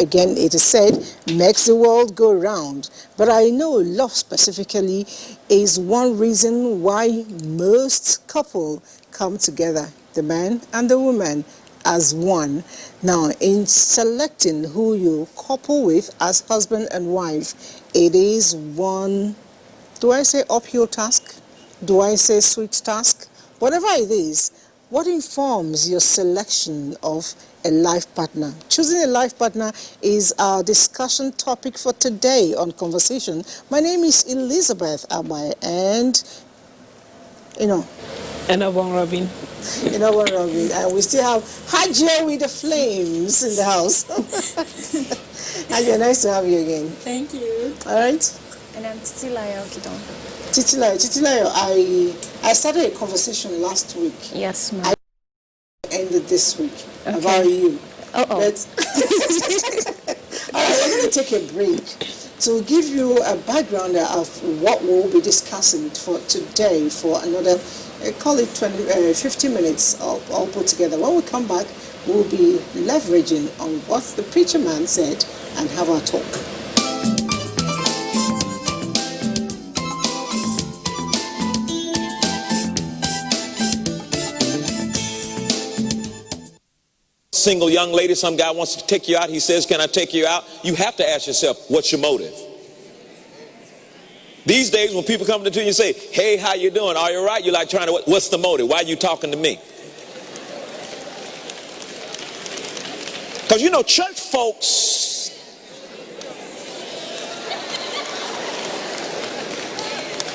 again, it is said, makes the world go round. But I know love specifically is one reason why most couple come together, the man and the woman, as one. Now, in selecting who you couple with as husband and wife, it is one, do I say uphill task? Do I say sweet task? Whatever it is, what informs your selection of a life partner? Choosing a life partner is our discussion topic for today on Conversation. My name is Elizabeth Abai, and Robin. And we still have Hajia with the flames in the house. Hajia, nice to have you again. Thank you. All right. And I'm Titilayo Kidon. Titilayo, I started a conversation last week. Yes, ma'am. I ended this week. Okay. About you. Uh-oh. But all right, we're going to take a break to give you a background of what we'll be discussing for today for another, call it 50 minutes all put together. When we come back, we'll be leveraging on what the preacher man said and have our talk. Single young lady, some guy wants to take you out. He says, can I take you out? You have to ask yourself, what's your motive? These days when people come to you and say, hey, how you doing? Are you all right? You're like trying to, what's the motive? Why are you talking to me? Because church folks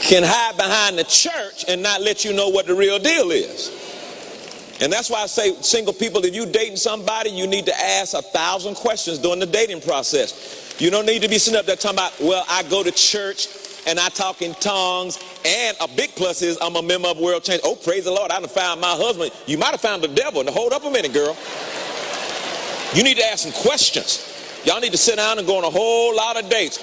can hide behind the church and not let you know what the real deal is. And that's why I say, single people, if you're dating somebody, you need to ask 1,000 questions during the dating process. You don't need to be sitting up there talking about, well, I go to church and I talk in tongues, and a big plus is I'm a member of World Change. Oh, praise the Lord, I done found my husband. You might have found the devil. Now, hold up a minute, girl. You need to ask some questions. Y'all need to sit down and go on a whole lot of dates.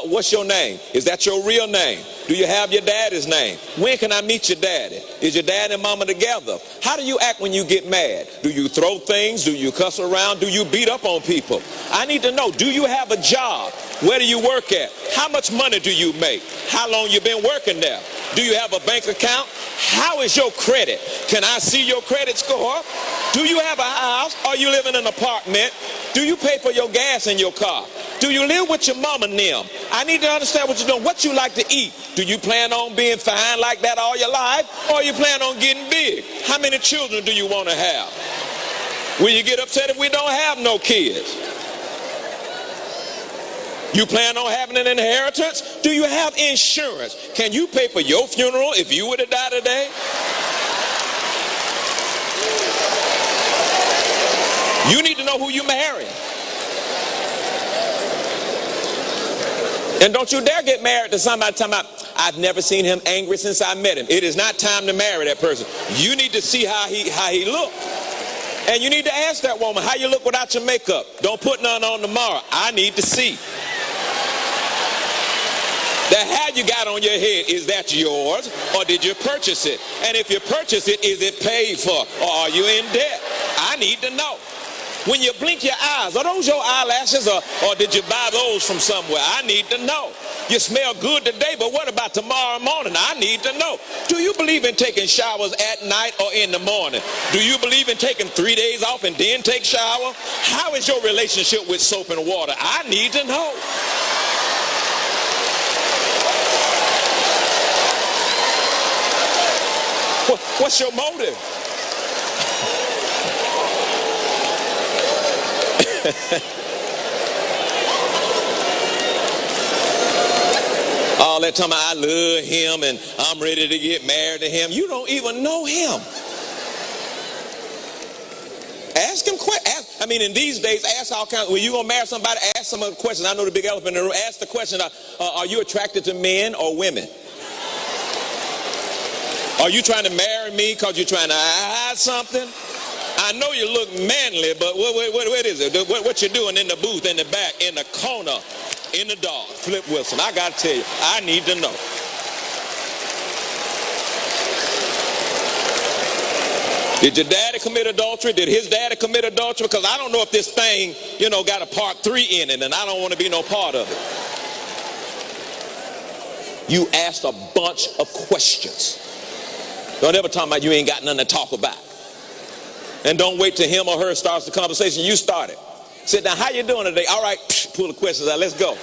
What's your name? Is that your real name? Do you have your daddy's name? When can I meet your daddy? Is your dad and mama together? How do you act when you get mad? Do you throw things? Do you cuss around? Do you beat up on people? I need to know, do you have a job? Where do you work at? How much money do you make? How long you been working there? Do you have a bank account? How is your credit? Can I see your credit score? Do you have a house? Or you live in an apartment? Do you pay for your gas in your car? Do you live with your mama and them? I need to understand what you're doing. What you like to eat? Do you plan on being fine like that all your life? Or you plan on getting big? How many children do you want to have? Will you get upset if we don't have no kids? You plan on having an inheritance? Do you have insurance? Can you pay for your funeral if you were to die today? You need to know who you're marrying. And don't you dare get married to somebody talking about, I've never seen him angry since I met him. It is not time to marry that person. You need to see how he look. And you need to ask that woman, how you look without your makeup? Don't put none on tomorrow. I need to see. The hat you got on your head, is that yours or did you purchase it? And if you purchase it, is it paid for or are you in debt? I need to know. When you blink your eyes, are those your eyelashes or did you buy those from somewhere? I need to know. You smell good today, but what about tomorrow morning? I need to know. Do you believe in taking showers at night or in the morning? Do you believe in taking 3 days off and then take shower? How is your relationship with soap and water? I need to know. What's your motive? All that time I love him and I'm ready to get married to him. You don't even know him. Ask him questions. I mean, in these days, ask all kinds. When you're going to marry somebody, ask some of the questions. I know the big elephant in the room. Ask the question, are you attracted to men or women? Are you trying to marry me because you're trying to hide something? I know you look manly, but what is it? What you doing in the booth, in the back, in the corner, in the dark? Flip Wilson, I got to tell you, I need to know. Did your daddy commit adultery? Did his daddy commit adultery? Because I don't know if this thing, got a part 3 in it, and I don't want to be no part of it. You asked a bunch of questions. Don't ever talk about you ain't got nothing to talk about. And don't wait till him or her starts the conversation. You start it. Sit down. How you doing today? All right. Pull the questions out. Let's go.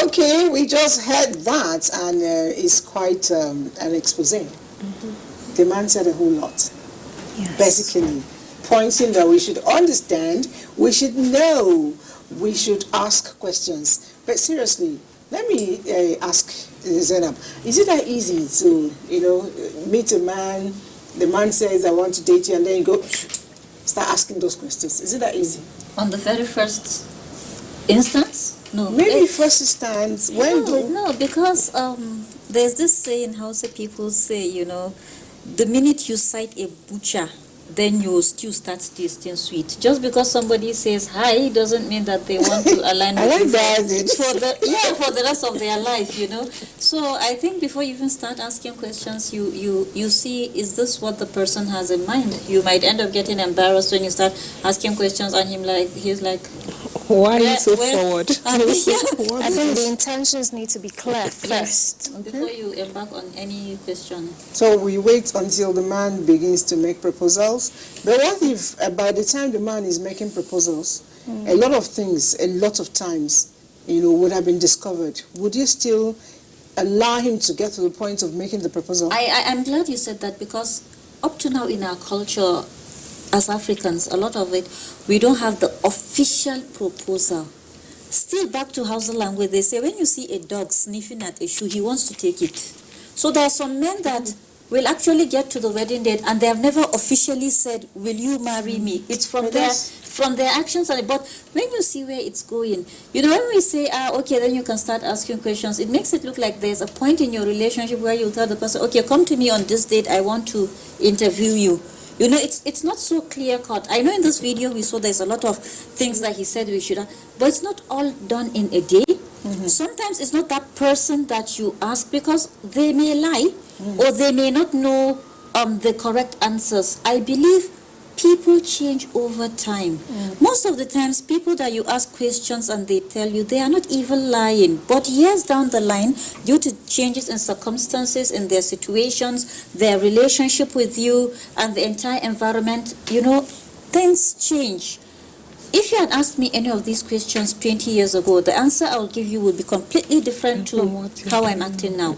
Okay, we just heard that, and it's quite an expose. Mm-hmm. The man said a whole lot. Yes. Basically, pointing that we should understand, we should know, we should ask questions. But seriously, let me ask Zainab, is it that easy to, meet a man, the man says, I want to date you, and then you go, start asking those questions? Is it that easy? On the very first instance? No. Maybe first instance. No, because there's this saying, Hausa people say, the minute you sight a butcher, then your stew starts tasting sweet. Just because somebody says hi doesn't mean that they want to align with you for the rest of their life, So I think before you even start asking questions, you see, is this what the person has in mind? You might end up getting embarrassed when you start asking questions, and he's like, why are you so forward? I think the intentions need to be clear first. Before you embark on any question. So we wait until the man begins to make proposals. But what if by the time the man is making proposals, a lot of things, a lot of times, would have been discovered? Would you still allow him to get to the point of making the proposal? I'm glad you said that, because up to now in our culture, as Africans, a lot of it, we don't have the official proposal. Still back to Hausa language, they say when you see a dog sniffing at a shoe, he wants to take it. So there are some men that will actually get to the wedding date and they have never officially said, will you marry me? It's from their actions. But when you see where it's going, when we say, okay, then you can start asking questions, it makes it look like there's a point in your relationship where you tell the person, okay, come to me on this date, I want to interview you. It's not so clear cut. I know in this video we saw there's a lot of things that he said we should have, but it's not all done in a day. Mm-hmm. Sometimes it's not that person that you ask, because they may lie or they may not know the correct answers. I believe people change over time. Most of the times, people that you ask questions and they tell you, they are not even lying. But years down the line, due to changes in circumstances, in their situations, their relationship with you, and the entire environment, things change. If you had asked me any of these questions 20 years ago, the answer I'll give you would be completely different to how I'm acting now.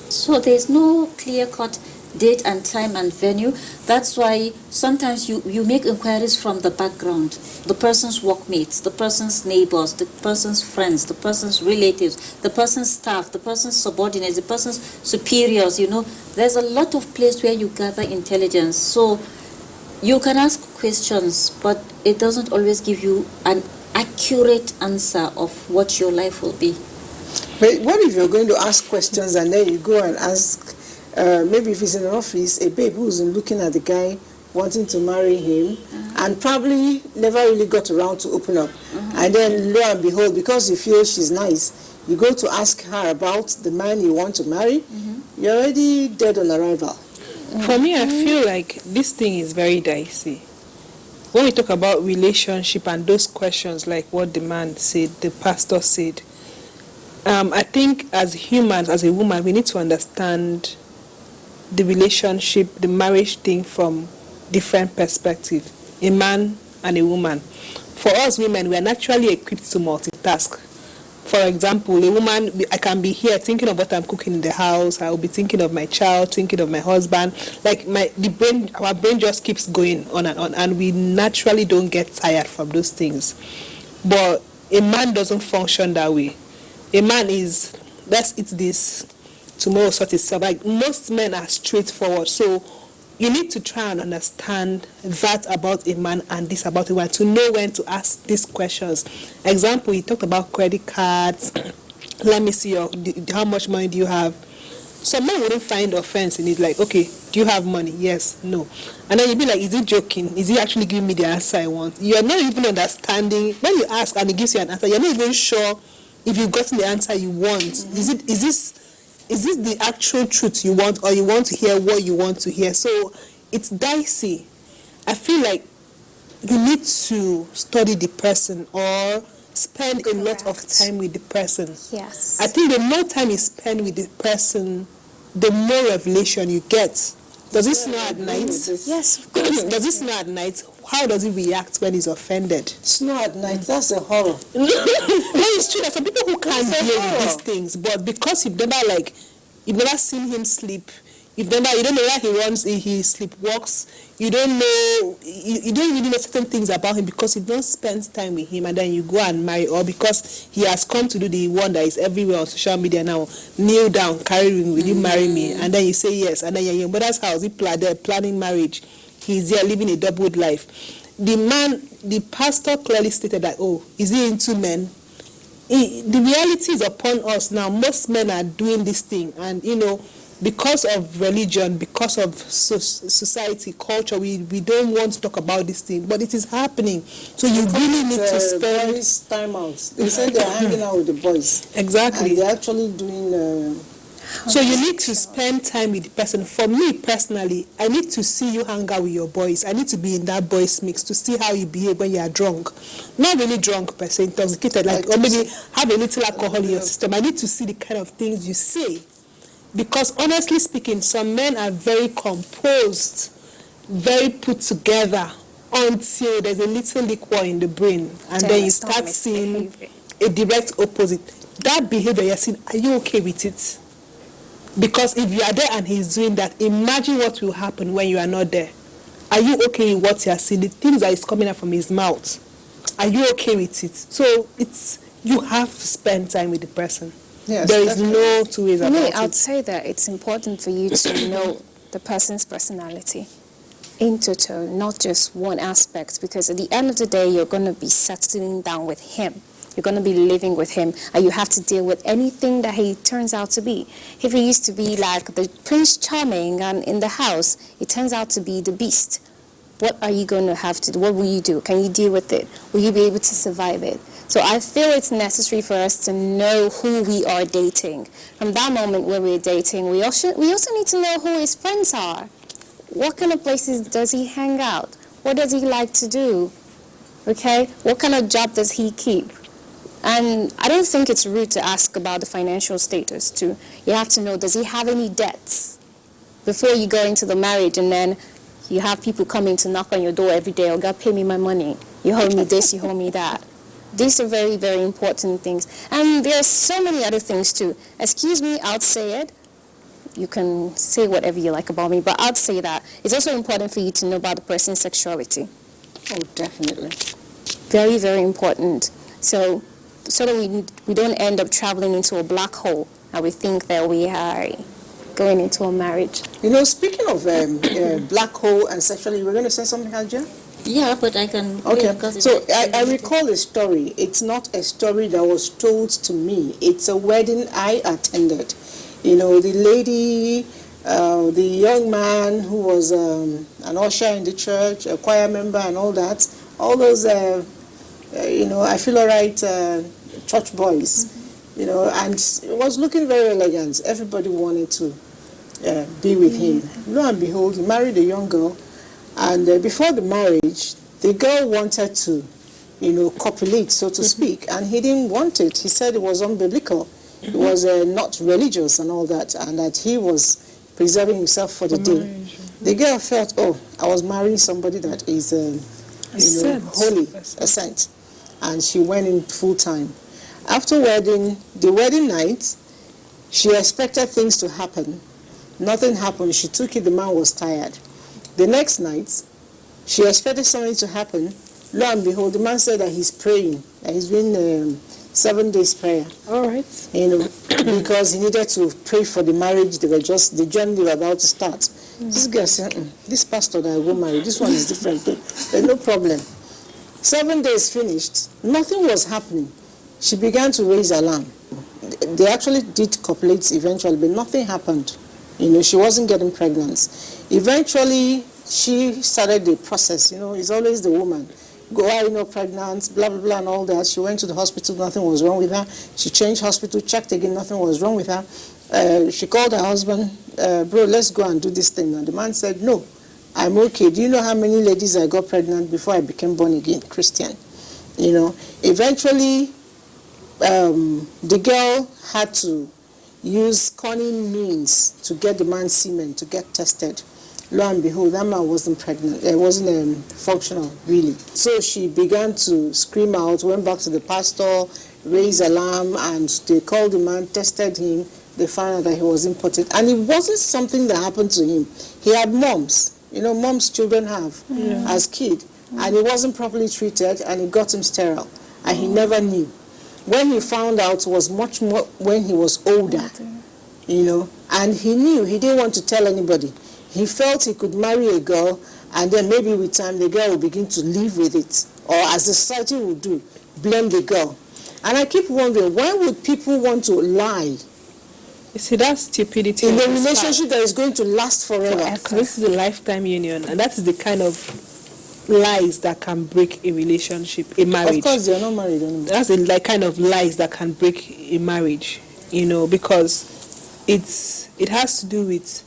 So there's no clear-cut date and time and venue. That's why sometimes you make inquiries from the background, the person's workmates, the person's neighbors, the person's friends, the person's relatives, the person's staff, the person's subordinates, the person's superiors. There's a lot of place where you gather intelligence. So you can ask questions, but it doesn't always give you an accurate answer of what your life will be. But what if you're going to ask questions and then you go and ask, maybe if he's in an office, a babe who's looking at the guy wanting to marry him and probably never really got around to open up. And then lo and behold, because you feel she's nice, you go to ask her about the man you want to marry, you're already dead on arrival. For me, I feel like this thing is very dicey. When we talk about relationship and those questions, like what the man said, the pastor said, I think as humans, as a woman, we need to understand the relationship, the marriage thing from different perspectives, a man and a woman. For us women, we are naturally equipped to multitask. For example, a woman, I can be here thinking of what I'm cooking in the house. I will be thinking of my child, thinking of my husband. Like our brain just keeps going on, and we naturally don't get tired from those things. But a man doesn't function that way. A man is, let's eat this, tomorrow sort itself. Like most men are straightforward. So you need to try and understand that about a man and this about a woman to know when to ask these questions. Example, you talked about credit cards. Let me see how much money do you have. Some men wouldn't find offense in it. Like, okay, Do you have money? Yes, no. And then you'd be like, is he joking? Is he actually giving me the answer I want? You're not even understanding. When you ask and he gives you an answer, you're not even sure if you've gotten the answer you want. Mm-hmm. Is this the actual truth you want, or you want to hear what you want to hear? So it's dicey. I feel like you need to study the person or spend a lot of time with the person. Yes. I think the more time you spend with the person, the more revelation you get. Does it snow at night? Yes, of course. Does it snow at night? How does he react when he's offended? Snow at night, that's a horror. No, it's true. There's some people who can't deal with these things, but because you've never seen him sleep, you don't know where he runs, he sleepwalks, you don't really know certain things about him because you don't spend time with him, and then you go and marry, or because he has come to do the one that is everywhere on social media now, kneel down, carry ring, will you marry me? And then you say yes, and then you're in your mother's house, they're planning marriage, he's there living a doubled life. The pastor clearly stated that, is he into men? The reality is upon us now. Most men are doing this thing, and because of religion, because of society, culture, we don't want to talk about this thing, but it is happening. So you really need to spend boys time out. They said they're hanging out with the boys. Exactly. And they're actually doing. So you need to spend time with the person. For me personally, I need to see you hang out with your boys. I need to be in that boys mix to see how you behave when you are drunk. Not really drunk per se, intoxicated, or maybe have a little alcohol in your system. I need to see the kind of things you say. Because honestly speaking, some men are very composed, very put together until there's a little liquor in the brain, and then you start seeing a direct opposite. That behavior you're seeing, are you okay with it? Because if you are there and he's doing that, imagine what will happen when you are not there. Are you okay with what you are seeing? The things that is coming out from his mouth, are you okay with it? So you have to spend time with the person. Yes, there is no two ways about it. I'd say that it's important for you to know the person's personality in total, not just one aspect, because at the end of the day, you're going to be settling down with him. You're going to be living with him, and you have to deal with anything that he turns out to be. If he used to be like the Prince Charming and in the house, it turns out to be the beast. What are you going to have to do? What will you do? Can you deal with it? Will you be able to survive it? So I feel it's necessary for us to know who we are dating. From that moment where we're dating, we also need to know who his friends are. What kind of places does he hang out? What does he like to do? Okay? What kind of job does he keep? And I don't think it's rude to ask about the financial status too. You have to know, does he have any debts? Before you go into the marriage, and then you have people coming to knock on your door every day, oh God, pay me my money. You owe me this, you owe me that. These are very, very important things. And there are so many other things too. Excuse me, I'll say it. You can say whatever you like about me, but I'd say that it's also important for you to know about the person's sexuality. Oh, definitely. Very, very important. So that we don't end up traveling into a black hole and we think that we are going into a marriage. Speaking of black hole and sexuality, you were going to say something, Haja? Yeah, but I can... Okay, so I recall a story. It's not a story that was told to me. It's a wedding I attended. The lady, the young man who was an usher in the church, a choir member and all that, all those, I feel all right, church boys, and it was looking very elegant. Everybody wanted to be with him. Lo and behold, he married a young girl. And before the marriage, the girl wanted to, copulate, so to speak, and he didn't want it. He said it was unbiblical. It was not religious and all that, and that he was preserving himself for the day. The girl felt, I was marrying somebody that is, holy, a saint. And she went in full time. After the wedding night, she expected things to happen. Nothing happened. She took it, the man was tired. The next night, she expected something to happen. Lo and behold, the man said that he's praying, that he's doing 7 days prayer. All right. Because he needed to pray for the marriage. The journey they were about to start. This girl said, this pastor that I will marry, this one is different. There's no problem. 7 days finished, nothing was happening. She began to raise alarm. They actually did copulate eventually, but nothing happened. She wasn't getting pregnant. Eventually, she started the process. It's always the woman. Why are you not pregnant? Blah, blah, blah, and all that. She went to the hospital. Nothing was wrong with her. She changed hospital, checked again. Nothing was wrong with her. She called her husband, bro, let's go and do this thing. And the man said, no, I'm okay. Do you know how many ladies I got pregnant before I became born again Christian? Eventually, the girl had to use cunning means to get the man's semen to get tested. Lo and behold, that man wasn't pregnant. It wasn't functional, really. So she began to scream out, went back to the pastor, raised alarm, and they called the man, tested him. They found out that he was impotent. And it wasn't something that happened to him. He had mumps. Mumps children have as kid. And he wasn't properly treated, and it got him sterile. And he never knew. When he found out, it was much more when he was older, and he knew he didn't want to tell anybody. He felt he could marry a girl, and then maybe with time the girl would begin to live with it, or as the society would do, blame the girl. And I keep wondering, why would people want to lie? You see, that's stupidity. In a relationship that is going to last forever. So this is a lifetime union, and that is the kind of lies that can break a relationship, a marriage. Of course, they're not married anymore. That's the kind of lies that can break a marriage, because it has to do with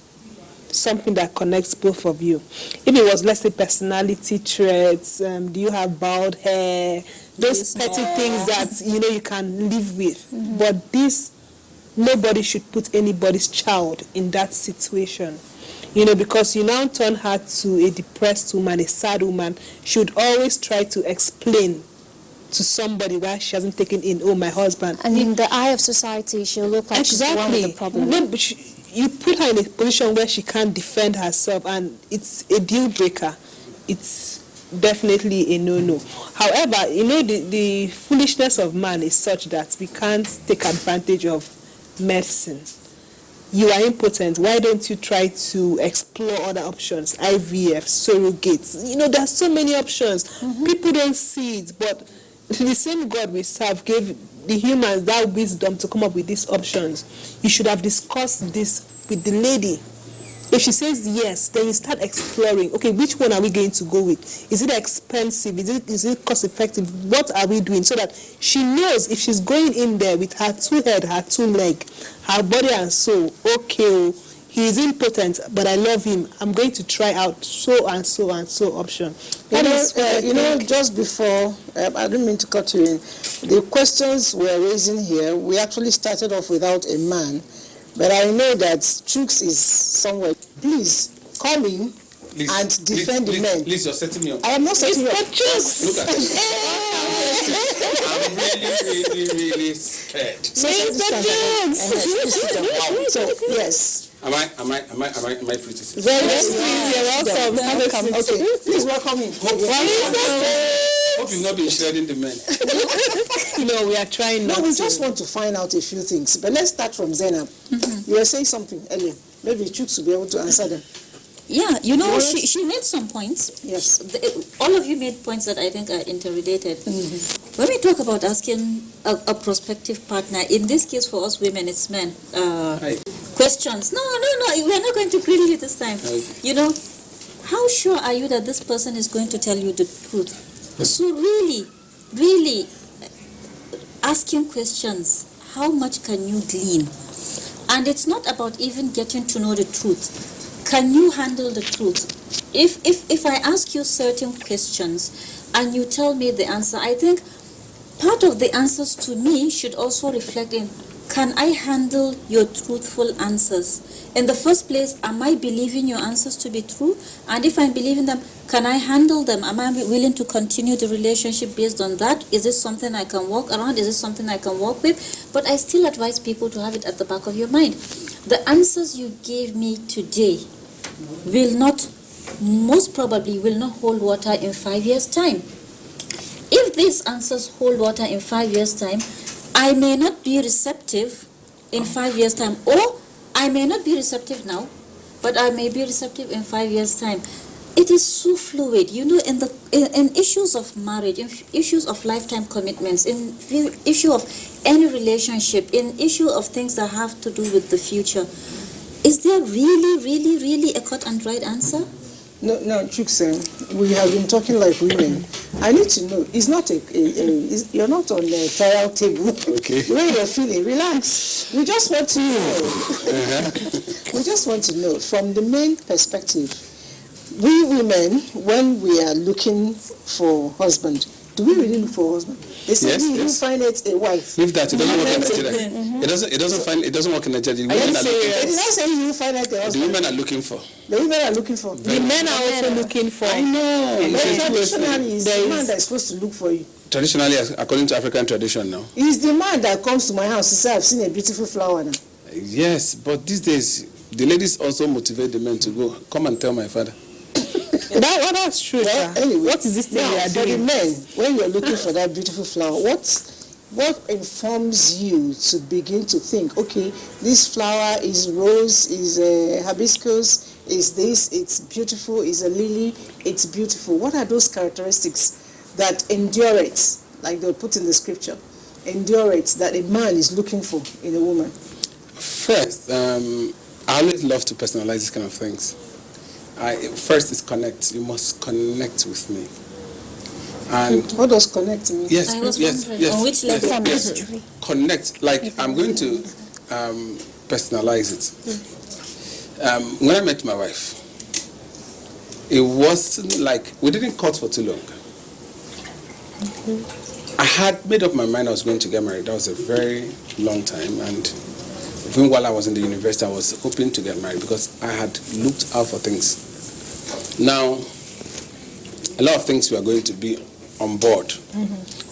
something that connects both of you. If it was, let's say, personality traits, do you have bald hair, those petty things that you can live with. But this, nobody should put anybody's child in that situation. Because you now turn her to a depressed woman, a sad woman, should always try to explain to somebody why she hasn't taken in, my husband. And in the eye of society, she'll look like she's the one with the problem. No, but you put her in a position where she can't defend herself, and it's a deal breaker. It's definitely a no-no. However, the foolishness of man is such that we can't take advantage of medicine. You are impotent. Why don't you try to explore other options? IVF, surrogates. There are so many options. People don't see it, but the same God we serve gave the humans that wisdom to come up with these options. You should have discussed this with the lady. If she says yes, then you start exploring. Okay, which one are we going to go with? Is it expensive? Is it cost effective? What are we doing? So that she knows if she's going in there with her two head, her two leg, her body and soul, okay, he is impotent, but I love him. I'm going to try out so and so and so option. Just before, I didn't mean to cut you in, the questions we're raising here, we actually started off without a man. But I know that Chooks is somewhere. Please, come in and defend the men. Please, you're setting me up. I am not setting you up. Chooks! Look at it. I'm really scared. So, yes. Am I free to sit? Very welcome. Okay, please welcome him. Hope you've not been shredding the men. We are trying not No, we to. just want to find out a few things. But let's start from Zainab. You were saying something earlier. Maybe Chooks will be able to answer them. Yeah, she made some points. Yes. All of you made points that I think are interrelated. When we talk about asking a prospective partner, in this case for us women, it's men. Questions. No, we're not going to grill you this time. Okay. How sure are you that this person is going to tell you the truth? So really asking questions, how much can you glean? And it's not about even getting to know the truth. Can you handle the truth? If I ask you certain questions and you tell me the answer, I think part of the answers to me should also reflect in, can I handle your truthful answers? In the first place, am I believing your answers to be true? And if I'm believing them, can I handle them? Am I willing to continue the relationship based on that? Is this something I can walk around? Is this something I can work with? But I still advise people to have it at the back of your mind. The answers you gave me today most probably will not hold water in 5 years' time. If these answers hold water in 5 years' time, I may not be receptive in 5 years' time, or I may not be receptive now, but I may be receptive in 5 years' time. It is so fluid, in issues of marriage, in issues of lifetime commitments, in issue of any relationship, in issue of things that have to do with the future. Is there really a cut and dried answer? No, Chuksen, we have been talking like women. I need to know. It's not you're not on the trial table. Okay. The way you're feeling, relax. We just want to know. We just want to know from the main perspective. We women, when we are looking for husband, do we really look for a husband? They say Yes, you yes. find it a wife. Leave that. It doesn't work in Nigeria. It doesn't work in Nigeria. The women are They looking did not say you find out the for. The husband. women are looking for. The women are looking for. The men are also looking for. I know. But It's traditionally, it's the man that is supposed to look for you. Traditionally, according to African tradition now. It's the man that comes to my house to say, I've seen a beautiful flower now. Yes, but these days, the ladies also motivate the men to go, come and tell my father. That's true. Well, sir. anyway, What is this thing now, we are for doing? the men, when you're looking for that beautiful flower, what informs you to begin to think, okay, this flower is rose, is hibiscus, is this, it's beautiful, is a lily, it's beautiful. What are those characteristics that endure it, like they'll put in the scripture, endure it, that a man is looking for in a woman? First, I always love to personalize these kind of things. First is connect. You must connect with me. And What does connect mean? yes, I was yes, wondering, yes, on which level? yes, yes. Connect. Like I'm going to personalize it. When I met my wife, it wasn't like we didn't cut for too long. I had made up my mind I was going to get married. That was a very long time, and even while I was in the university, I was hoping to get married because I had looked out for things. Now, a lot of things were going to be on board,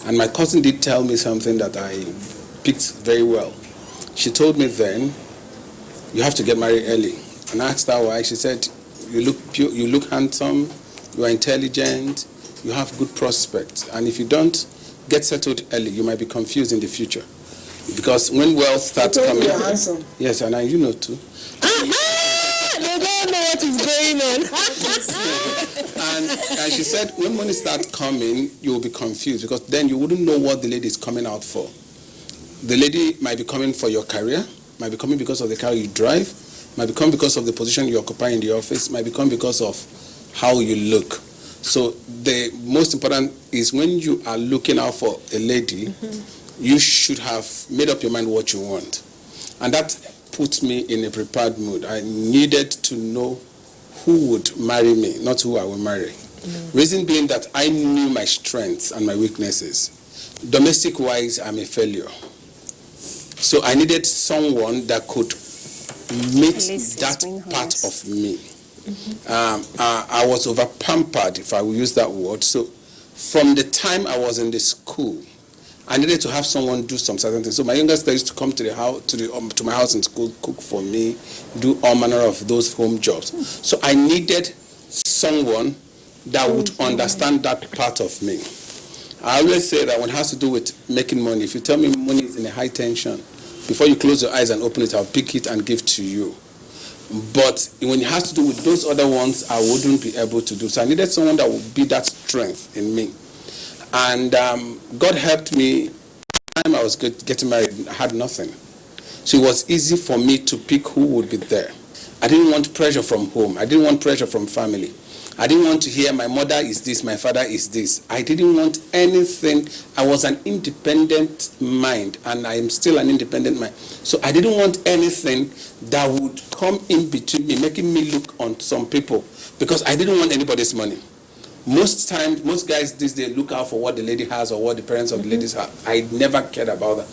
and my cousin did tell me something that I picked very well. She told me then, you have to get married early. And I asked her why. She said, you look handsome, you are intelligent, you have good prospects, and if you don't get settled early, you might be confused in the future. Because when wealth starts coming, You're handsome. yes, and you know too. They don't know what is going on. And she said, when money starts coming, you will be confused because then you wouldn't know what the lady is coming out for. The lady might be coming for your career, might be coming because of the car you drive, might be coming because of the position you occupy in the office, might be coming because of how you look. So the most important is when you are looking out for a lady, you should have made up your mind what you want. And that put me in a prepared mood. I needed to know who would marry me, not who I will marry. Reason being that I knew my strengths and my weaknesses. Domestic-wise, I'm a failure. So I needed someone that could meet that part of me. I was over-pampered, if I will use that word. So from the time I was in the school, I needed to have someone do some certain things. So my younger sister used to come to the house, to my house in school, cook for me, do all manner of those home jobs. So I needed someone that would understand that part of me. I always say that when it has to do with making money, if you tell me money is in a high tension, before you close your eyes and open it, I'll pick it and give to you. But when it has to do with those other ones, I wouldn't be able to do. So I needed someone that would be that strength in me. And God helped me. The time I was getting married, I had nothing. So it was easy for me to pick who would be there. I didn't want pressure from home. I didn't want pressure from family. I didn't want to hear my mother is this, my father is this. I didn't want anything. I was an independent mind, and I am still an independent mind. So I didn't want anything that would come in between me, making me look on some people, because I didn't want anybody's money. Most times, most guys these days look out for what the lady has or what the parents of the ladies have. I never cared about that.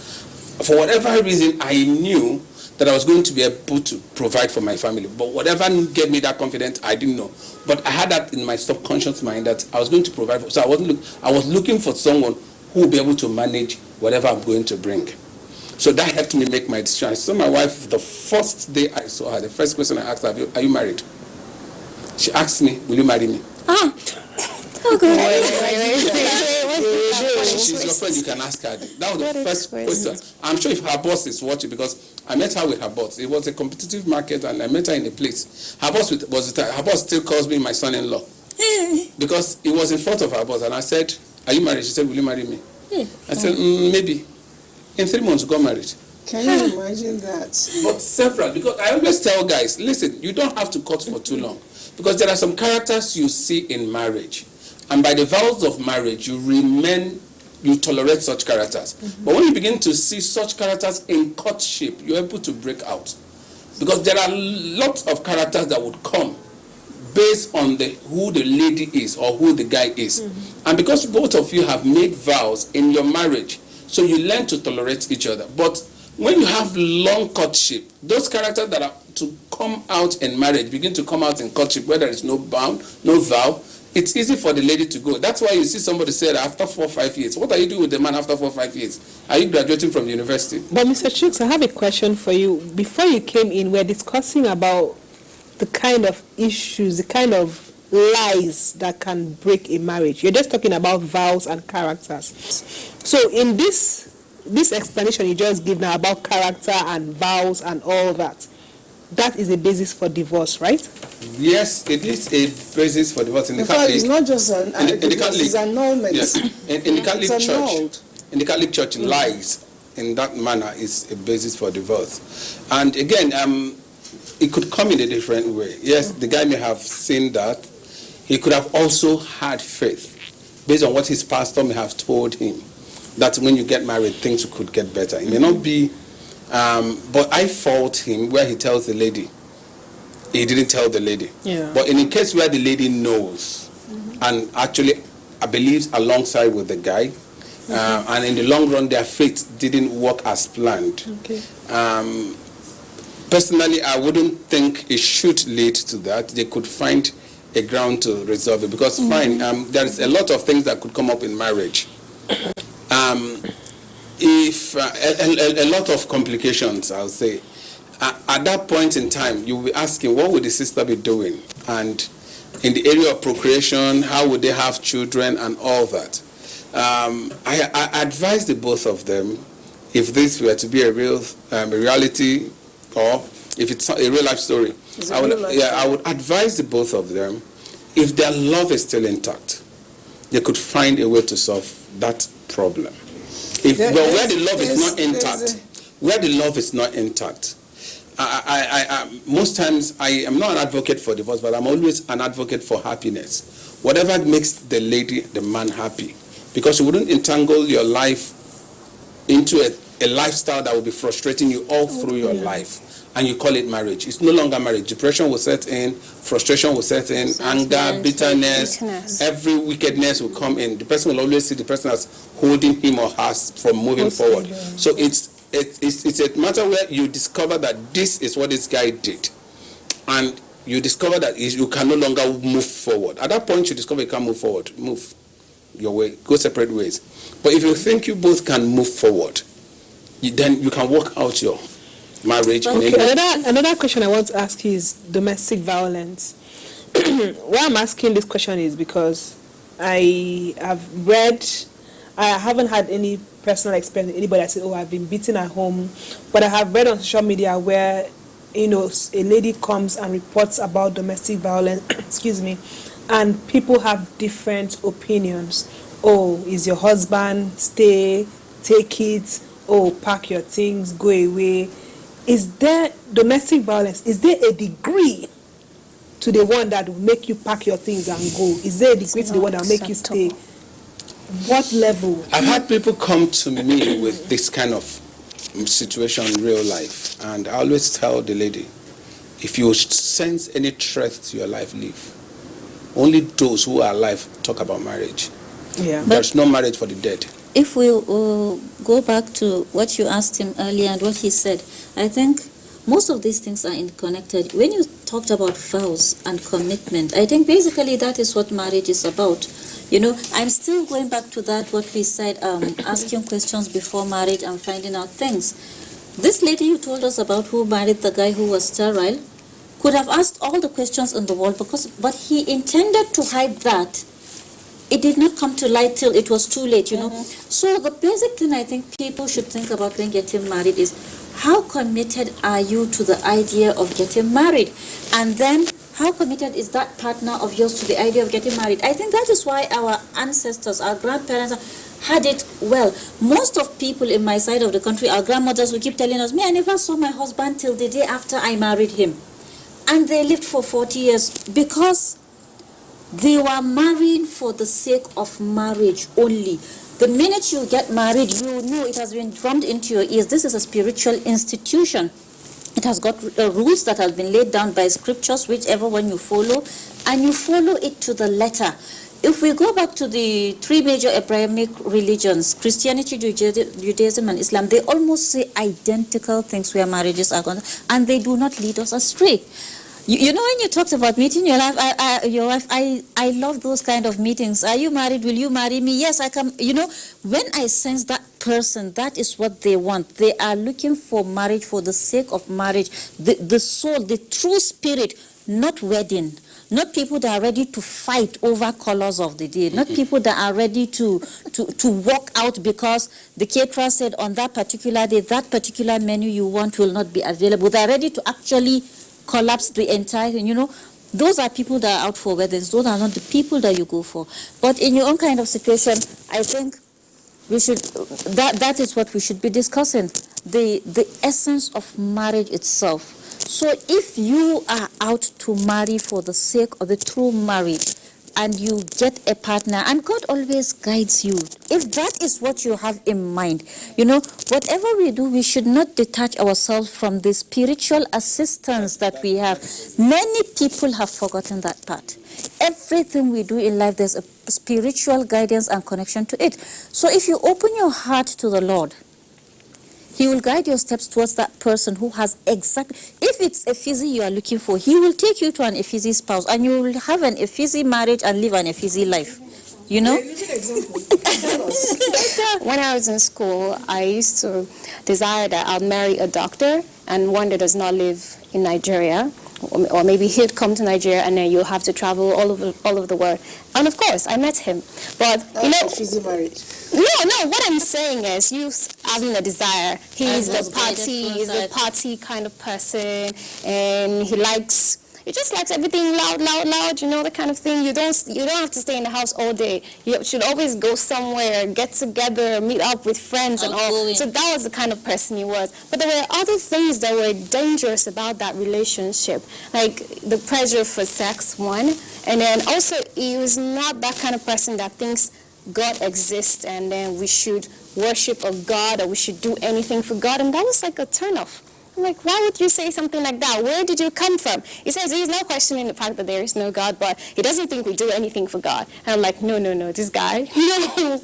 For whatever reason, I knew that I was going to be able to provide for my family. But whatever gave me that confidence, I didn't know. But I had that in my subconscious mind that I was going to provide for. So I was looking for someone who would be able to manage whatever I'm going to bring. So that helped me make my decision. I saw my wife the first day I saw her. The first question I asked her, are you married? She asked me, will you marry me? She's your friend, you can ask her. That was the first question. I'm sure if her boss is watching, because I met her with her boss. It was a competitive market, and I met her in a place. Her boss was with her. Her boss still calls me my son-in-law. Because it was in front of her boss, and I said, are you married? She said, will you marry me? I said, maybe. In 3 months, we got married. Can you imagine that? But several, because I always tell guys, listen, you don't have to cut for too long. Because there are some characters you see in marriage. And by the vows of marriage, you tolerate such characters. But when you begin to see such characters in courtship, you're able to break out. Because there are lots of characters that would come based on who the lady is or who the guy is. And because both of you have made vows in your marriage, so you learn to tolerate each other. But when you have long courtship, those characters that are to come out in marriage begin to come out in courtship where there is no vow. It's easy for the lady to go. That's why you see somebody say that after 4 or 5 years. What are you doing with the man after 4 or 5 years? Are you graduating from university? But Mr. Chooks, I have a question for you. Before you came in, we're discussing about the kind of issues, the kind of lies that can break a marriage. You're just talking about vows and characters. So in this explanation you just give now about character and vows and all that, that is a basis for divorce, right? Yes, it is a basis for divorce. In the Catholic, it's not just an Catholic, it's annulment. yes, in the Catholic It's Church, annulled. in the Catholic Church, lies in that manner is a basis for divorce. And again, it could come in a different way. Yes, the guy may have seen that. He could have also had faith, based on what his pastor may have told him, that when you get married, things could get better. It may not be, but I fault him where he tells the lady. He didn't tell the lady. Yeah. But in a case where the lady knows and actually believes alongside with the guy, and in the long run their faith didn't work as planned. Okay. Personally, I wouldn't think it should lead to that. They could find a ground to resolve it, because there's a lot of things that could come up in marriage. If a lot of complications, I'll say. At that point in time, you'll be asking, what would the sister be doing? And in the area of procreation, how would they have children and all that? I advise the both of them, if this were to be a real reality, or if it's a real life story, I would advise the both of them, if their love is still intact, they could find a way to solve that problem. Where the love is not intact, most times I am not an advocate for divorce, but I'm always an advocate for happiness. Whatever makes the lady, the man happy, because you wouldn't entangle your life into a lifestyle that will be frustrating you all through your life, and you call it marriage. It's no longer marriage. Depression will set in, frustration will set in, anger, bitterness, every wickedness will come in. The person will always see the person as holding him or her from moving forward. So it's a matter where you discover that this is what this guy did, and you discover that you can no longer move forward. At that point, you discover you can't move forward. Move your way, go separate ways. But if you think you both can move forward, then you can work out your marriage. Another question I want to ask you is domestic violence. Why I'm asking this question is because I haven't had any personal experience with anybody that said, I've been beaten at home, but I have read on social media where, a lady comes and reports about domestic violence, excuse me, and people have different opinions. Is your husband, stay, take it, pack your things, go away. Is there domestic violence? Is there a degree to the one that will make you pack your things and go? Is there a degree to the one that will make you stay? What level? I've had people come to me with this kind of situation in real life, and I always tell the lady, if you sense any threat to your life, leave. Only those who are alive talk about marriage. Yeah. There's no marriage for the dead. If we go back to what you asked him earlier and what he said, I think most of these things are interconnected. When you talked about vows and commitment, I think basically that is what marriage is about. I'm still going back to that, what we said, asking questions before marriage and finding out things. This lady you told us about who married the guy who was sterile could have asked all the questions in the world, but he intended to hide that. It did not come to light till it was too late, So the basic thing I think people should think about when getting married is, how committed are you to the idea of getting married? And then How committed is that partner of yours to the idea of getting married? I think that is why our ancestors, our grandparents had it well. Most of people in my side of the country, our grandmothers will keep telling us, me, I never saw my husband till the day after I married him. And they lived for 40 years because they were marrying for the sake of marriage only. The minute you get married, you know it has been drummed into your ears. This is a spiritual institution. It has got rules that have been laid down by scriptures, whichever one you follow, and you follow it to the letter. If we go back to the three major Abrahamic religions, Christianity, Judaism, and Islam, they almost say identical things where marriages are concerned, and they do not lead us astray. You know, when you talked about meeting your wife, I love those kind of meetings. Are you married? Will you marry me? Yes, I can. You know, when I sense that person, that is what they want. They are looking for marriage for the sake of marriage. The soul, the true spirit, not wedding. Not people that are ready to fight over colors of the day. Not people that are ready to walk out because the caterer said on that particular day, that particular menu you want will not be available. They are ready to actually collapse the entire thing, you know. Those are people that are out for weddings. Those are not the people that you go for. But in your own kind of situation, I think we should, that is what we should be discussing, the essence of marriage itself. So if you are out to marry for the sake of the true marriage, and you get a partner, and God always guides you. If that is what you have in mind, you know, whatever we do, we should not detach ourselves from the spiritual assistance that we have. Many people have forgotten that part. Everything we do in life, there's a spiritual guidance and connection to it. So if you open your heart to the Lord, He will guide your steps towards that person who has if it's a fizzy you are looking for, He will take you to an Ephesi spouse, and you will have an Ephesi marriage and live an Ephesi life. You know? When I was in school, I used to desire that I'll marry a doctor and one that does not live in Nigeria. Or maybe he'd come to Nigeria and then you'll have to travel all over the world. And of course, I met him. But, you know... Fizzy marriage. No, what I'm saying is you having a desire. He's the party kind of person, and he just likes everything loud, you know, the kind of thing. You don't have to stay in the house all day. You should always go somewhere, get together, meet up with friends and all. So that was the kind of person he was. But there were other things that were dangerous about that relationship, like the pressure for sex, one, and then also he was not that kind of person that thinks God exists and then we should worship a God or we should do anything for God, and that was like a turnoff. I'm like, why would you say something like that? Where did you come from? He says he's not questioning the fact that there is no God, but he doesn't think we do anything for God. And I'm like, no, this guy, no,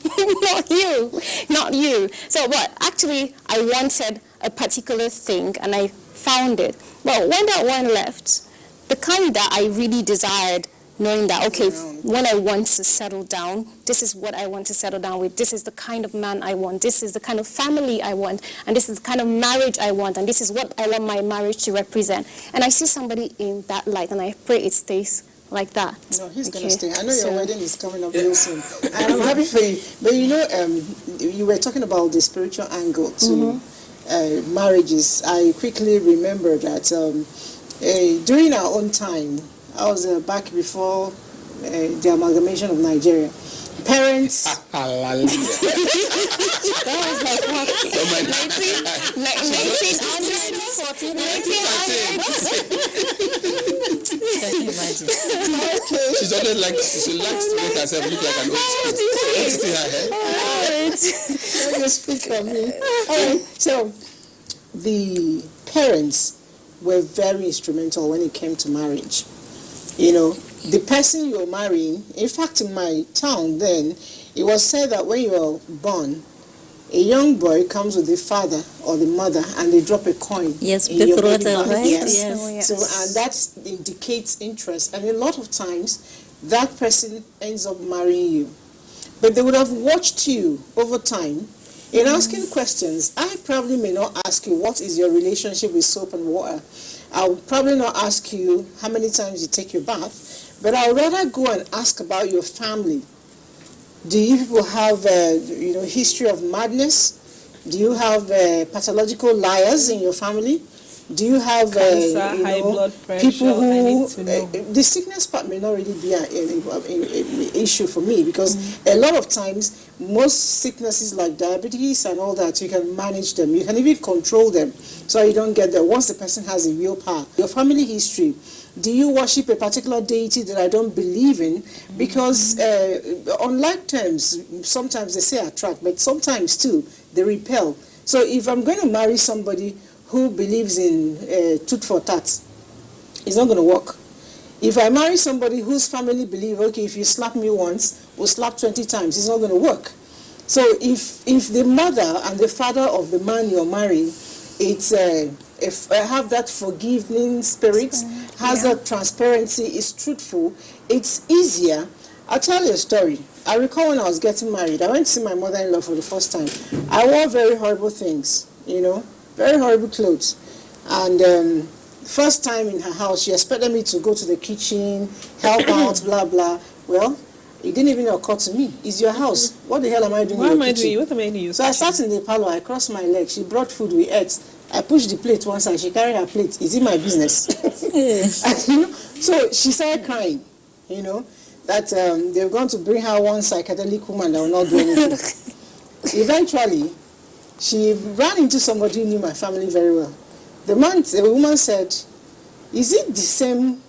not you. So, but actually, I wanted a particular thing, and I found it. But when that one left, the kind that I really desired, knowing that, okay, when I want to settle down, this is what I want to settle down with, this is the kind of man I want, this is the kind of family I want, and this is the kind of marriage I want, and this is what I want my marriage to represent. And I see somebody in that light, and I pray it stays like that. No, he's going to stay. I know your wedding is coming up real soon, and I'm happy for you. But you know, you were talking about the spiritual angle to marriages. I quickly remember that during our own time, I was back before the amalgamation of Nigeria. Parents. That was like what? 1900. She's always like, she likes to make herself look like an old school. Just speak on me. So, the parents were very instrumental when it came to marriage. You know, the person you're marrying, in fact, in my town then, it was said that when you are born, a young boy comes with the father or the mother and they drop a coin. Yes, in your belly button. right? Yes. Yes. Oh, yes. So, and that indicates interest. And a lot of times, that person ends up marrying you. But they would have watched you over time in asking questions. I probably may not ask you, what is your relationship with soap and water? I'll probably not ask you how many times you take your bath, but I'll rather go and ask about your family. Do you people have history of madness? Do you have pathological liars in your family? Do you have Cancer, high blood pressure? people who I need to know. the sickness part may not really be an issue for me, because a lot of times most sicknesses like diabetes and all that, you can manage them, you can even control them so you don't get there once the person has a willpower. Your family history, do you worship a particular deity that I don't believe in? Because on like terms, sometimes they say attract, but sometimes too they repel. So if I'm going to marry somebody who believes in tooth for tat, it's not going to work. If I marry somebody whose family believe, okay, if you slap me once, we'll slap 20 times, it's not going to work. So if the mother and the father of the man you're marrying, it's have that forgiving spirit, has that transparency, is truthful, it's easier. I'll tell you a story. I recall when I was getting married, I went to see my mother-in-law for the first time. I wore very horrible things, very horrible clothes. And first time in her house, she expected me to go to the kitchen, help out, blah, blah. Well, it didn't even occur to me. It's your house. What the hell am I doing in your kitchen? What am I doing? So I sat in the parlor, I crossed my legs. She brought food, we ate. I pushed the plate one side, she carried her plate. Is it my business? And, so she started crying, that they were going to bring her one psychedelic woman that will not do anything. Eventually, she ran into somebody who knew my family very well. The woman said, is it the same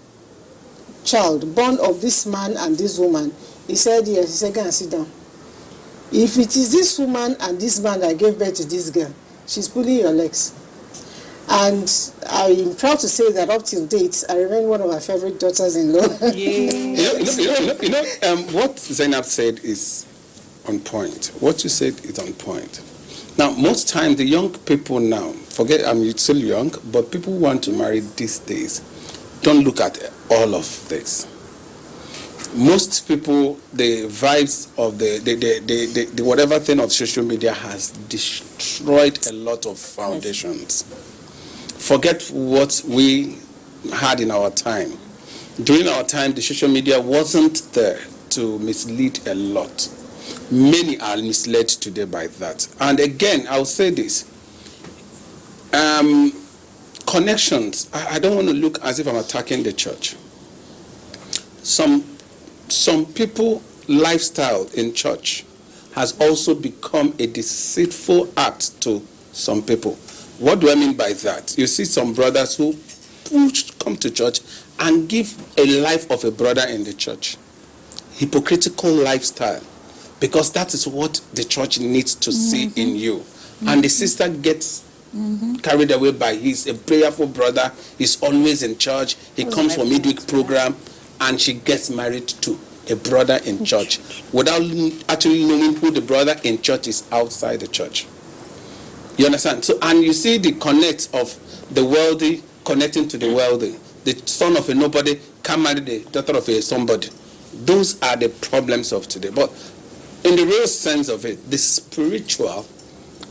child born of this man and this woman? He said, yes. He said, go and sit down. If it is this woman and this man that gave birth to this girl, she's pulling your legs. And I'm proud to say that up till date, I remain one of my favorite daughters-in-law. What Zainab said is on point. What you said is on point. Now, most times the young people now, forget I'm still young, but people who want to marry these days don't look at all of this. Most people, the vibes of the whatever thing of social media has destroyed a lot of foundations. Forget what we had in our time. During our time, the social media wasn't there to mislead a lot. Many are misled today by that. And again, I'll say this. Connections. I don't want to look as if I'm attacking the church. Some people lifestyle in church has also become a deceitful act to some people. What do I mean by that? You see some brothers who come to church and give a life of a brother in the church. Hypocritical lifestyle. Because that is what the church needs to see in you. And the sister gets carried away by he's a prayerful brother, he's always in church, he comes for midweek program, and she gets married to a brother in church without actually knowing who the brother in church is outside the church. You understand? So, and you see the connect of the wealthy connecting to the wealthy. The son of a nobody can marry the daughter of a somebody. Those are the problems of today. But in the real sense of it, the spiritual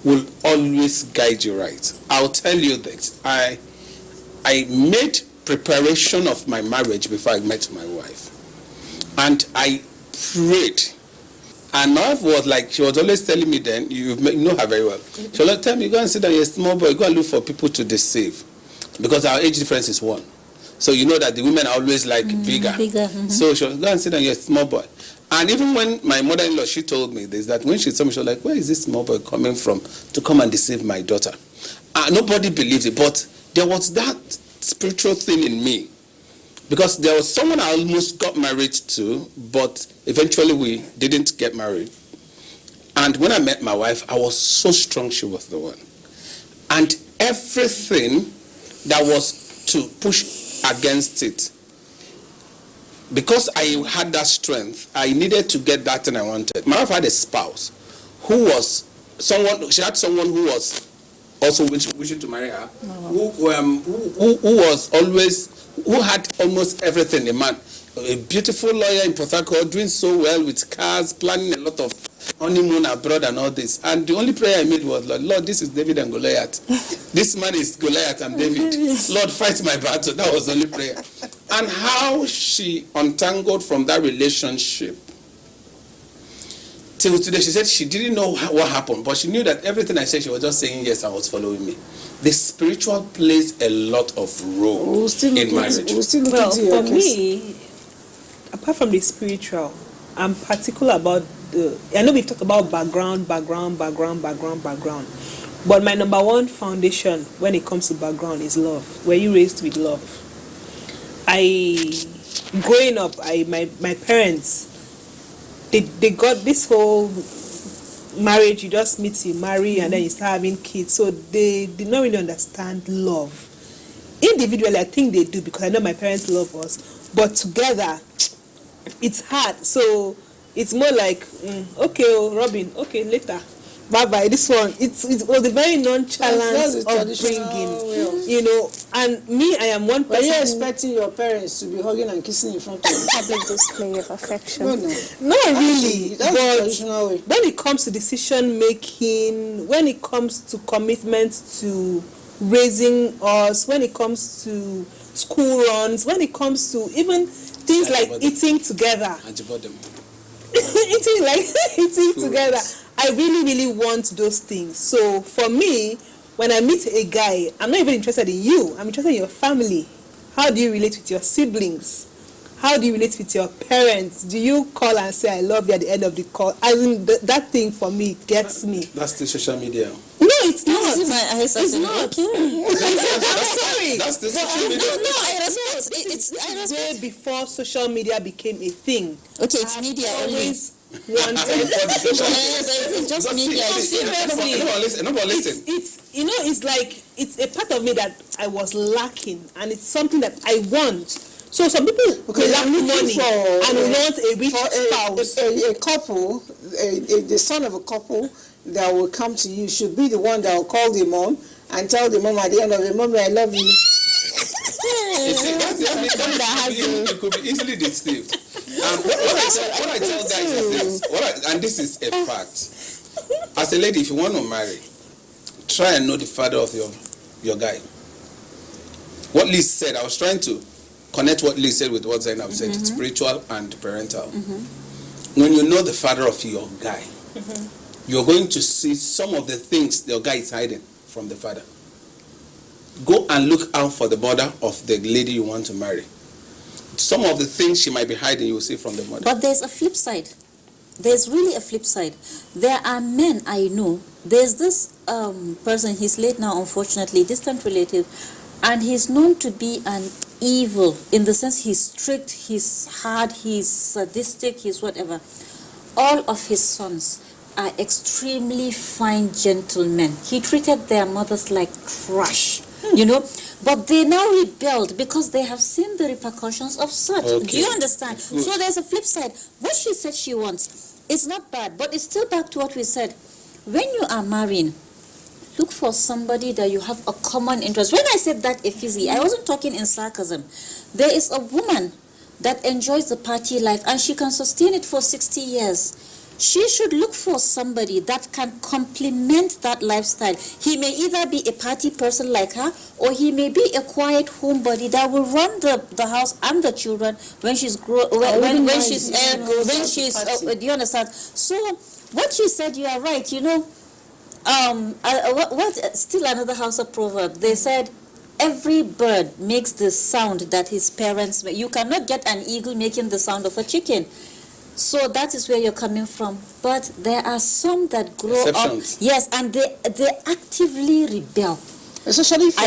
will always guide you right. I'll tell you this. I made preparation of my marriage before I met my wife. And I prayed. And my wife was like, she was always telling me then, you know her very well. She was tell me, go and sit down, you're a small boy, go and look for people to deceive. Because our age difference is 1. So you know that the women are always like bigger. So she was, go and sit down, you're a small boy. And even when my mother-in-law, she told me this, that when she saw me, she was like, where is this small boy coming from to come and deceive my daughter? Nobody believed it, but there was that spiritual thing in me. Because there was someone I almost got married to, but eventually we didn't get married. And when I met my wife, I was so strong she was the one. And everything that was to push against it, because I had that strength, I needed to get that thing I wanted. My wife had a spouse who was someone, she had someone who was also wishing to marry her, who was always, who had almost everything, a man. A beautiful lawyer in Port Harcourt, doing so well with cars, planning a lot of honeymoon abroad and all this. And the only prayer I made was, Lord, this is David and Goliath. This man is Goliath and David. Lord, fight my battle. That was the only prayer. And how she untangled from that relationship. Till today, she said she didn't know what happened, but she knew that everything I said, she was just saying yes and was following me. the spiritual plays a lot of role We'll still in look marriage. into, we'll still look Well, into your for case. me, apart from the spiritual, I'm particular about I know we've talked about background. But my number one foundation when it comes to background is love. Were you raised with love? Growing up, my parents, they got this whole marriage, you just meet, you marry, and then you start having kids. So they did not really understand love. Individually, I think they do, because I know my parents love us. But together, it's hard. So it's more like, okay, oh, Robin, okay, later. Bye-bye, this one. It was a very nonchalant That's the upbringing, you know. And me, I am one Were person. you expecting your parents to be hugging and kissing in front of you? Public display of affection. No. Not really, That's the but traditional way. when it comes to decision making, when it comes to commitment to raising us, when it comes to school runs, when it comes to even things like eating together, eating together, I really want those things. So for me, when I meet a guy, I'm not even interested in you, I'm interested in your family. How do you relate with your siblings? How do you relate with your parents? Do you call and say I love you at the end of the call? I mean, that thing for me gets me. That's the social media. No, it's not. It's not. I'm sorry. That's the social media. No, I respect. I respect. Way before social media became a thing. Okay, it's media only. Always wanted. It's just media. Seriously. No, but listen. It's you know, it's like it's a part of me that I was lacking, and it's something that I want. So some people lack money and want a rich spouse. A couple, the son of a couple that will come to you should be the one that will call the mom and tell the mom at the end of the moment, I love you. You see, it could be easily deceived. And what I tell guys is this, and this is a fact. As a lady, if you want to marry, try and know the father of your guy. What Liz said, I was trying to connect what Liz said with what Zainab said, spiritual and parental. When you know the father of your guy, you're going to see some of the things your guy is hiding from the father. Go and look out for the mother of the lady you want to marry. Some of the things she might be hiding, you will see from the mother. But there's a flip side. There's really a flip side. There are men I know. There's this person, he's late now, unfortunately, distant relative, and he's known to be an evil in the sense he's strict, he's hard, he's sadistic, he's whatever. All of his sons are extremely fine gentlemen. He treated their mothers like trash, you know. But they now rebelled because they have seen the repercussions of such. Okay. Do you understand? Good. So there's a flip side. What she said she wants, it's not bad, but it's still back to what we said. When you are marrying, look for somebody that you have a common interest. When I said that, Efizi, I wasn't talking in sarcasm. There is a woman that enjoys the party life and she can sustain it for 60 years. She should look for somebody that can complement that lifestyle. He may either be a party person like her, or he may be a quiet homebody that will run the house and the children when she's do you understand? So what she said, you are right. You know, what still another house of proverb. They said, every bird makes the sound that his parents make. You cannot get an eagle making the sound of a chicken. So that is where you're coming from. But there are some that grow Exceptions. up. Yes, and they actively rebel. Especially for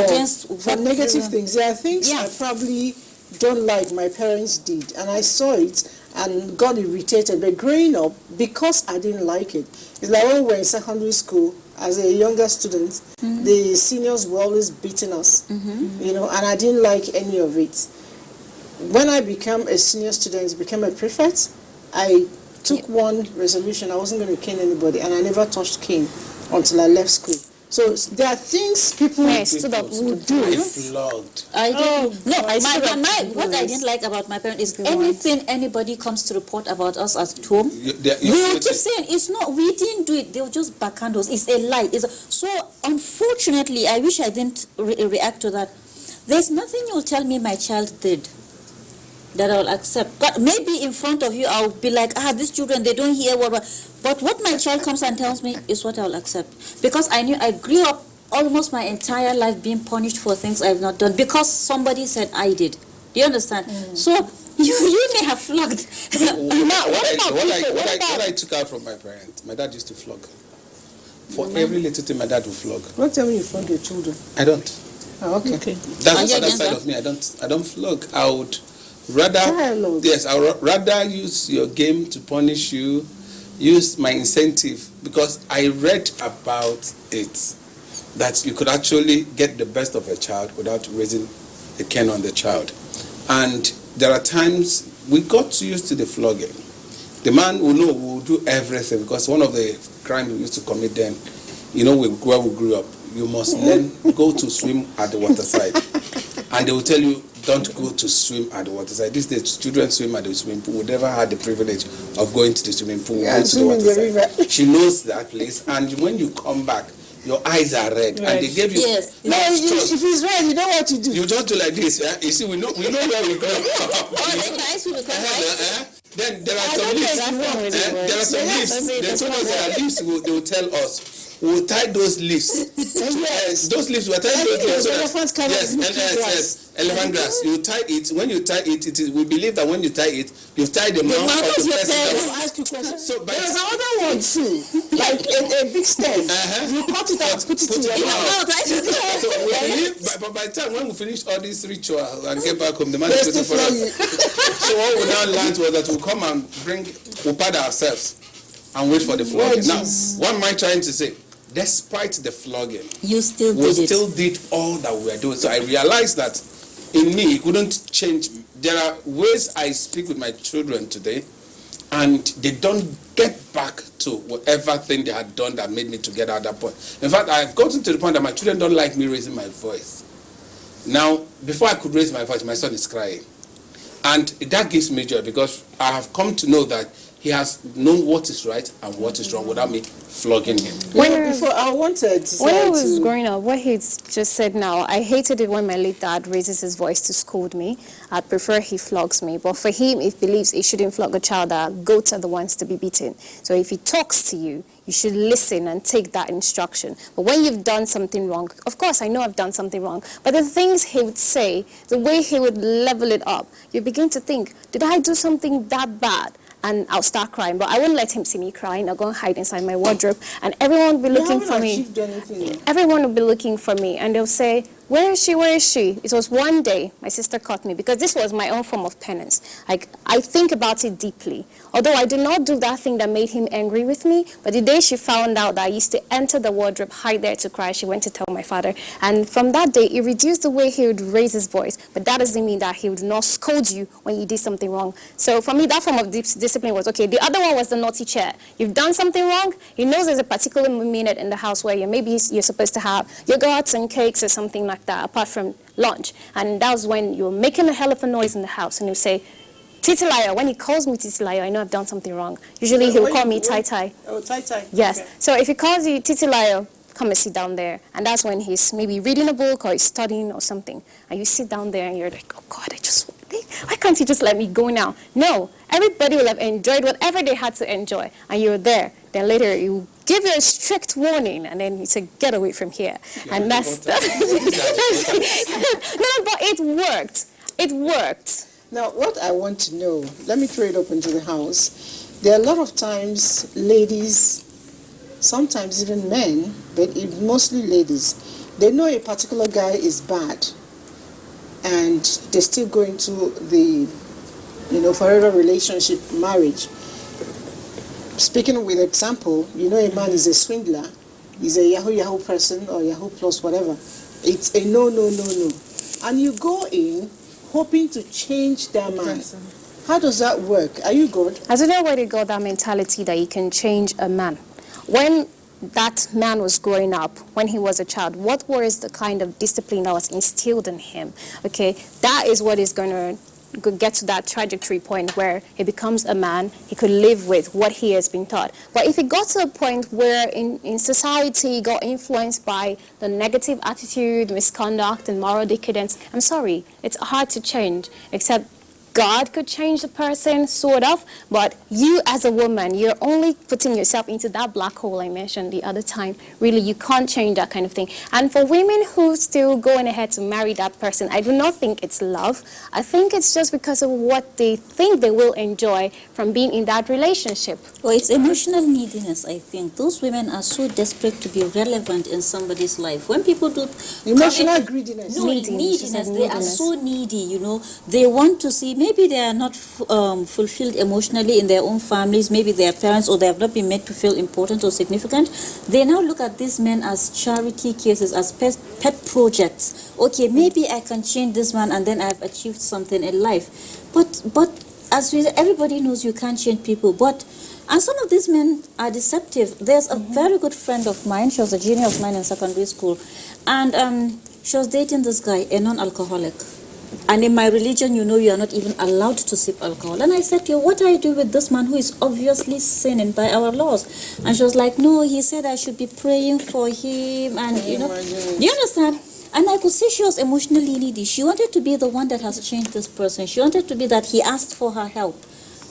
what negative they- things. There are things Yeah. I probably don't like my parents did, and I saw it and got irritated. But growing up, because I didn't like it, it's like when we were in secondary school, as a younger student, the seniors were always beating us, you know, and I didn't like any of it. When I became a senior student, became a prefect, I took one resolution. I wasn't going to cane anybody, and I never touched cane until I left school. So there are things people stood up will I do. flogged. I didn't. No, I stood up to do what I this. didn't like about my parents is anything anybody comes to report about us at home, You we will feel keep it. saying it's not. We didn't do it. They'll just backhand us. It's a lie. So unfortunately, I wish I didn't react to that. There's nothing you'll tell me my child did that I'll accept. But maybe in front of you, I'll be like, these children, they don't hear what. But what my child comes and tells me is what I'll accept. Because I grew up almost my entire life being punished for things I've not done because somebody said I did. Do you understand? So you may have flogged. What I took out from my parents, my dad used to flog. For every little thing, my dad would flog. Don't tell me you flog your children. I don't. Oh, okay. That's the other side of me. I don't flog. I would rather Dialogue. yes, I would rather use your game to punish you, use my incentive, because I read about it that you could actually get the best of a child without raising a cane on the child. And there are times we got used to the flogging. The man will know we will do everything, because one of the crimes we used to commit then, where we grew up, you must learn, go to swim at the waterside. And they will tell you, don't go to swim at the waterside. These days, children swim at the swimming pool. We never had the privilege of going to the swimming pool. Yeah, to the waterside. She knows that place, and when you come back, your eyes are red, and they gave you. Yes. No, if he's red, you know what to do. You just do like this. Yeah? You see, we know where we go. Then there are some leaves. There are some leaves. They told us there are leaves. They will tell us. We will tie those leaves. Those leaves. We are tying those leaves. Yes. Elephant grass. You tie it. When you tie it, we believe that when you tie it, you tie the mouth of the person. Ask you a question. So, there's another one too, like a big stem. You cut it out, put it in your mouth. So we believe, but by the time when we finish all these rituals and get back home, the man is waiting for us. So what we now learned was that we'll come and we'll pad ourselves and wait for the flogging. Now, what am I trying to say? Despite the flogging, you still we still did all that we were doing. So I realized that in me, it couldn't change. There are ways I speak with my children today, and they don't get back to whatever thing they had done that made me to get at that point. In fact, I've gotten to the point that my children don't like me raising my voice. Now, before I could raise my voice, my son is crying. And that gives me joy, because I have come to know that he has known what is right and what is wrong without me flogging him. When I was growing up, what he just said now, I hated it when my late dad raises his voice to scold me. I'd prefer he flogs me. But for him, he believes he shouldn't flog a child, that goats are the ones to be beaten. So if he talks to you, you should listen and take that instruction. But when you've done something wrong, of course, I know I've done something wrong, but the things he would say, the way he would level it up, you begin to think, did I do something that bad? And I'll start crying, but I won't let him see me crying. I'll go and hide inside my wardrobe, and everyone will be looking for me. Everyone will be looking for me, and they'll say, where is she? Where is she? It was one day my sister caught me, because this was my own form of penance. Like, I think about it deeply. Although I did not do that thing that made him angry with me, but the day she found out that I used to enter the wardrobe, hide there to cry, she went to tell my father. And from that day, it reduced the way he would raise his voice. But that doesn't mean that he would not scold you when you did something wrong. So for me, that form of discipline was okay. The other one was the naughty chair. You've done something wrong. He knows there's a particular minute in the house where maybe you're supposed to have yogurts and cakes or something like that, apart from lunch. And that was when you're making a hell of a noise in the house, and you say, Titilayo. When he calls me Titilayo, I know I've done something wrong. Usually he'll call me Tai Tai. Oh, Tai Tai. Yes. Okay. So if he calls you Titilayo, come and sit down there. And that's when he's maybe reading a book or he's studying or something. And you sit down there and you're like, oh God, why can't he just let me go now? No. Everybody will have enjoyed whatever they had to enjoy. And you're there. Then later you give you a strict warning, and then you say, get away from here. Yeah, and that's no, but it worked. It worked. Now, what I want to know, let me throw it open to the house. There are a lot of times ladies, sometimes even men, but mostly ladies, they know a particular guy is bad, and they still go into the, forever relationship, marriage. Speaking with example, a man is a swindler, he's a Yahoo person or Yahoo plus whatever. It's a no. And you go in hoping to change their mind. How does that work? Are you good? I don't know where they got that mentality that you can change a man. When that man was growing up, when he was a child, what was the kind of discipline that was instilled in him? Okay, that is what is going to get to that trajectory point where he becomes a man, he could live with what he has been taught. But if it got to a point where in society he got influenced by the negative attitude, misconduct, and moral decadence, I'm sorry, it's hard to change, except God could change the person, sort of, but you as a woman, you're only putting yourself into that black hole I mentioned the other time. Really, you can't change that kind of thing. And for women who still going ahead to marry that person, I do not think it's love. I think it's just because of what they think they will enjoy from being in that relationship. Well, it's emotional neediness, I think. Those women are so desperate to be relevant in somebody's life. When people do... Emotional greediness. No, Neediness. neediness. They are so needy, you know. They want to see, maybe they are not fulfilled emotionally in their own families, maybe their parents, or they have not been made to feel important or significant. They now look at these men as charity cases, as pet projects. Okay, maybe I can change this man and then I've achieved something in life. But as everybody knows, you can't change people. And some of these men are deceptive. There's a very good friend of mine. She was a junior of mine in secondary school. And she was dating this guy, a non-alcoholic. And in my religion, you know, you are not even allowed to sip alcohol. And I said to her, what do I do with this man who is obviously sinning by our laws? And she was like, no, he said I should be praying for him. And, you know, do you understand? And I could see she was emotionally needy. She wanted to be the one that has changed this person. She wanted to be that he asked for her help.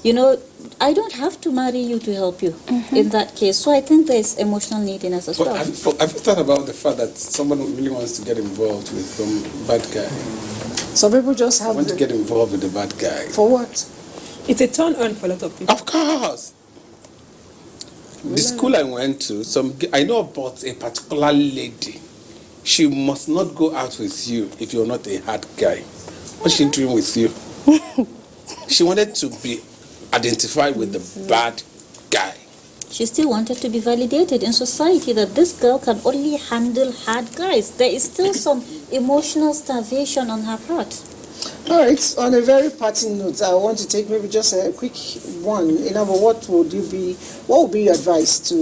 You know, I don't have to marry you to help you in that case. So I think there's emotional neediness as well. Have you thought about the fact that someone really wants to get involved with some bad guy? Some people just have Want to get involved with the bad guy. For what? It's a turn on for a lot of people. Of course. The school I went to, I know about a particular lady. She must not go out with you if you're not a hard guy. What's she doing with you? She wanted to be identified with the bad guy. She still wanted to be validated in society that this girl can only handle hard guys. There is still some emotional starvation on her part. All right, on a very parting note, I want to take maybe just a quick one. What would be your advice to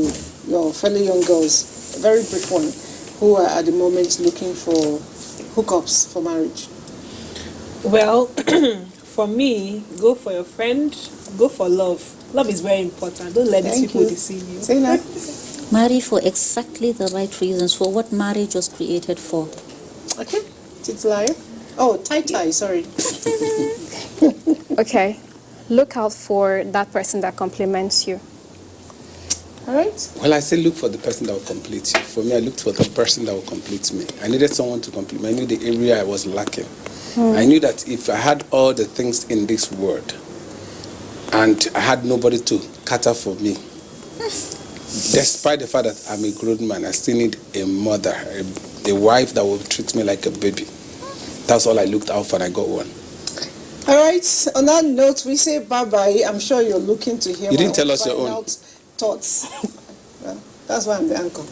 your fellow young girls, a very brief one, who are at the moment looking for hookups for marriage? Well, for me, go for your friend, go for love. Love is very important. Don't let these people deceive you. Say that. Marry for exactly the right reasons, for what marriage was created for. Okay, Titlayo. Oh, tie, sorry. Okay, look out for that person that compliments you. All right. Well, I say look for the person that will complete you. For me, I looked for the person that will complete me. I needed someone to complete me. I knew the area I was lacking. I knew that if I had all the things in this world and I had nobody to cater for me, despite the fact that I'm a grown man, I still need a mother, a wife that will treat me like a baby. That's all I looked out for, and I got one. All right. On that note, we say bye-bye. I'm sure you're looking to hear You didn't tell us your own. Thoughts. Well, that's why I'm the anchor.